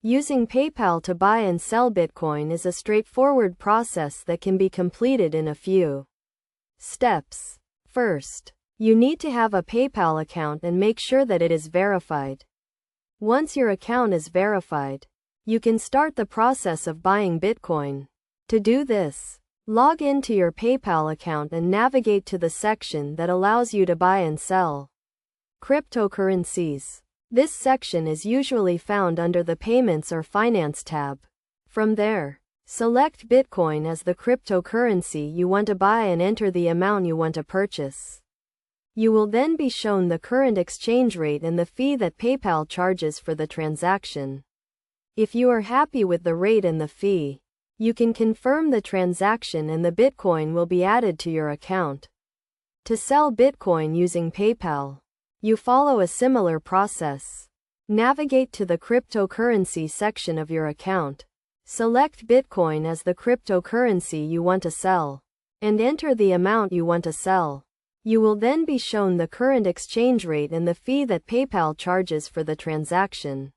Using PayPal to buy and sell Bitcoin is a straightforward process that can be completed in a few steps. First, you need to have a PayPal account and make sure that it is verified. Once your account is verified, you can start the process of buying Bitcoin. To do this, log into your PayPal account and navigate to the section that allows you to buy and sell cryptocurrencies. This section is usually found under the Payments or Finance tab. From there, select Bitcoin as the cryptocurrency you want to buy and enter the amount you want to purchase. You will then be shown the current exchange rate and the fee that PayPal charges for the transaction. If you are happy with the rate and the fee, you can confirm the transaction and the Bitcoin will be added to your account. To sell Bitcoin using PayPal, you follow a similar process. Navigate to the cryptocurrency section of your account. Select Bitcoin as the cryptocurrency you want to sell, and enter the amount you want to sell. You will then be shown the current exchange rate and the fee that PayPal charges for the transaction.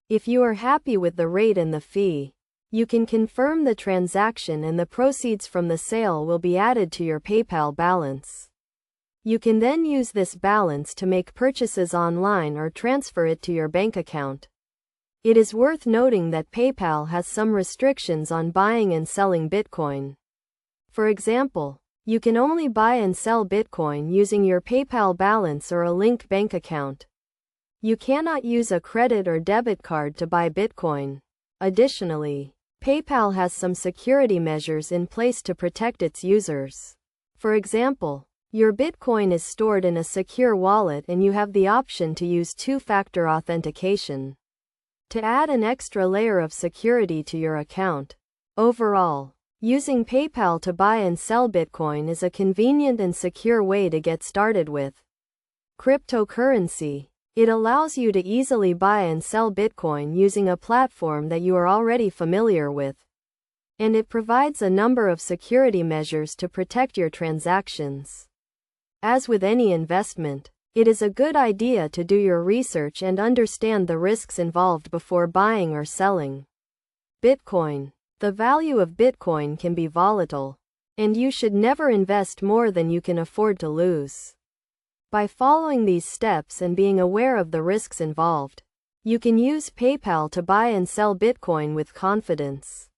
If you are happy with the rate and the fee, you can confirm the transaction and the proceeds from the sale will be added to your PayPal balance. You can then use this balance to make purchases online or transfer it to your bank account. It is worth noting that PayPal has some restrictions on buying and selling Bitcoin. For example, you can only buy and sell Bitcoin using your PayPal balance or a linked bank account. You cannot use a credit or debit card to buy Bitcoin. Additionally, PayPal has some security measures in place to protect its users. For example, your Bitcoin is stored in a secure wallet and you have the option to use two-factor authentication to add an extra layer of security to your account. Overall, using PayPal to buy and sell Bitcoin is a convenient and secure way to get started with cryptocurrency. It allows you to easily buy and sell Bitcoin using a platform that you are already familiar with, and it provides a number of security measures to protect your transactions. As with any investment, it is a good idea to do your research and understand the risks involved before buying or selling Bitcoin. The value of Bitcoin can be volatile, and you should never invest more than you can afford to lose. By following these steps and being aware of the risks involved, you can use PayPal to buy and sell Bitcoin with confidence.